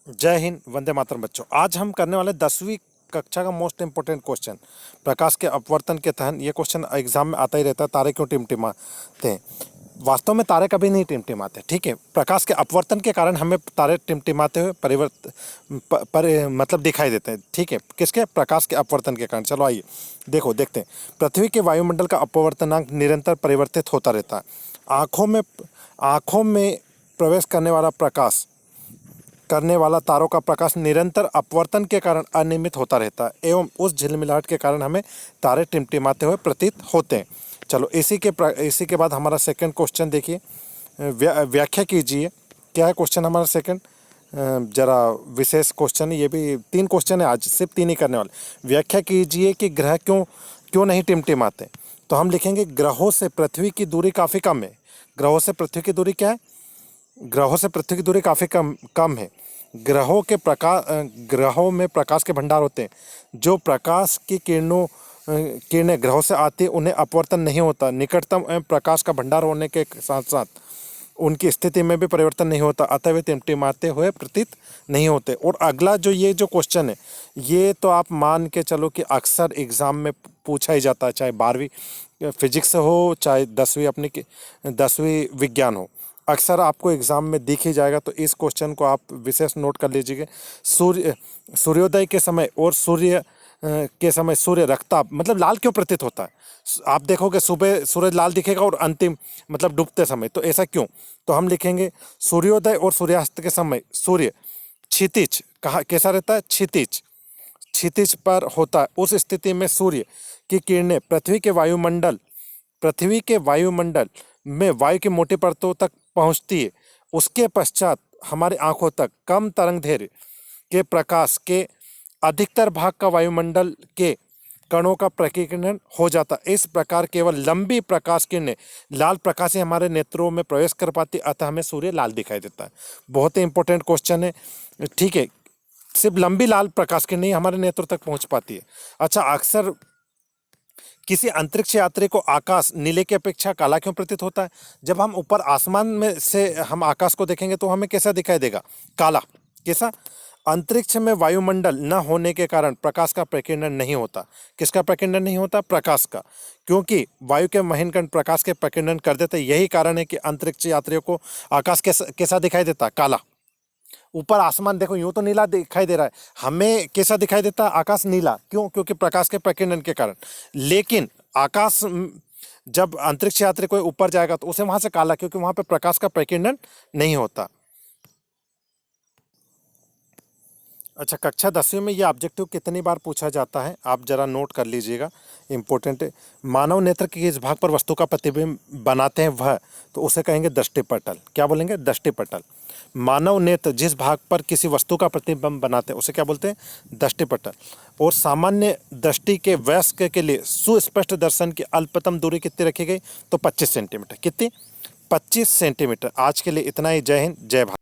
जय हिंद, वंदे मातरम बच्चों। आज हम करने वाले 10वीं कक्षा का मोस्ट इंपोर्टेंट क्वेश्चन, प्रकाश के अपवर्तन के तहत। ये क्वेश्चन एग्जाम में आता ही रहता है, तारे क्यों टिमटिमाते हैं। वास्तव में तारे कभी नहीं टिमटिमाते, ठीक है। प्रकाश के अपवर्तन के कारण हमें तारे टिमटिमाते हुए मतलब दिखाई देते हैं, ठीक है। किसके? प्रकाश के अपवर्तन के कारण। चलो आइए देखते हैं। पृथ्वी के वायुमंडल का अपवर्तनांक निरंतर परिवर्तित होता रहता है। आँखों में प्रवेश करने वाला तारों का प्रकाश निरंतर अपवर्तन के कारण अनियमित होता रहता है एवं उस झिलमिलाहट के कारण हमें तारे टिमटिमाते हुए प्रतीत होते हैं। चलो इसी के बाद हमारा सेकंड क्वेश्चन देखिए। व्याख्या कीजिए। क्या है क्वेश्चन हमारा सेकंड? जरा विशेष क्वेश्चन है, ये भी 3 क्वेश्चन है, आज सिर्फ 3 ही करने वाले। व्याख्या कीजिए कि ग्रह क्यों नहीं टिमटिमाते। तो हम लिखेंगे ग्रहों से पृथ्वी की दूरी काफ़ी कम है। ग्रहों से पृथ्वी की दूरी क्या है? ग्रहों से पृथ्वी की दूरी काफ़ी कम है। ग्रहों में प्रकाश के भंडार होते हैं। जो प्रकाश की किरणें ग्रहों से आती है उन्हें अपवर्तन नहीं होता। निकटतम एवं प्रकाश का भंडार होने के साथ साथ उनकी स्थिति में भी परिवर्तन नहीं होता, अतः वे टिमटिमाते हुए प्रतीत नहीं होते। और अगला ये जो क्वेश्चन है, ये तो आप मान के चलो कि अक्सर एग्ज़ाम में पूछा ही जाता है, चाहे 12वीं फिजिक्स हो, चाहे 10वीं विज्ञान हो। अक्सर आपको एग्ज़ाम में दिख ही जाएगा। तो इस क्वेश्चन को आप विशेष नोट कर लीजिए। सूर्योदय के समय और सूर्य रक्तताप मतलब लाल क्यों प्रतीत होता है? आप देखोगे सुबह सूरज लाल दिखेगा और अंतिम मतलब डूबते समय, तो ऐसा क्यों? तो हम लिखेंगे सूर्योदय और सूर्यास्त के समय सूर्य क्षितिज कैसा रहता है? क्षितिज पर होता है। उस स्थिति में सूर्य की किरणें पृथ्वी के वायुमंडल में वायु की मोटी परतों तक पहुंचती है। उसके पश्चात हमारी आंखों तक कम तरंगदैर्घ्य के प्रकाश के अधिकतर भाग का वायुमंडल के कणों का प्रकीर्णन हो जाता है। इस प्रकार केवल लंबी प्रकाश किरणें लाल प्रकाश ही हमारे नेत्रों में प्रवेश कर पाती, अतः हमें सूर्य लाल दिखाई देता है। बहुत ही इंपॉर्टेंट क्वेश्चन है, ठीक है। सिर्फ लंबी लाल प्रकाश किरणें हमारे नेत्रों तक पहुंच पाती है। अच्छा, अक्सर किसी अंतरिक्ष यात्री को आकाश नीले की अपेक्षा काला क्यों प्रतीत होता है? जब हम ऊपर आसमान में से हम आकाश को देखेंगे तो हमें कैसा दिखाई देगा? काला। कैसा? अंतरिक्ष में वायुमंडल न होने के कारण प्रकाश का प्रकीर्णन नहीं होता। किसका प्रकीर्णन नहीं होता? प्रकाश का। क्योंकि वायु के महीन कण प्रकाश के प्रकीर्णन कर देते। यही कारण है कि अंतरिक्ष यात्रियों को आकाश कैसा दिखाई देता? काला। ऊपर आसमान देखो, यूं तो नीला दिखाई दे रहा है, हमें कैसा दिखाई देता है? आकाश नीला। क्यों? क्योंकि प्रकाश के प्रकीर्णन के कारण। लेकिन आकाश जब अंतरिक्ष यात्री कोई ऊपर जाएगा तो उसे वहां से काला, क्योंकि वहां पे प्रकाश का प्रकीर्णन नहीं होता। अच्छा, कक्षा 10वीं में ये ऑब्जेक्टिव कितनी बार पूछा जाता है, आप जरा नोट कर लीजिएगा, इंपॉर्टेंट है। मानव नेत्र के किस भाग पर वस्तु का प्रतिबिंब बनाते हैं वह, तो उसे कहेंगे दृष्टिपटल। क्या बोलेंगे? दृष्टिपटल। मानव नेत्र जिस भाग पर किसी वस्तु का प्रतिबिंब बनाते हैं उसे क्या बोलते हैं? दृष्टिपटल। और सामान्य दृष्टि के वयस्क के लिए सुस्पष्ट दर्शन की अल्पतम दूरी कितनी रखी गई? तो 25 सेंटीमीटर। कितनी? 25 सेंटीमीटर। आज के लिए इतना ही। जय हिंद, जय भारत।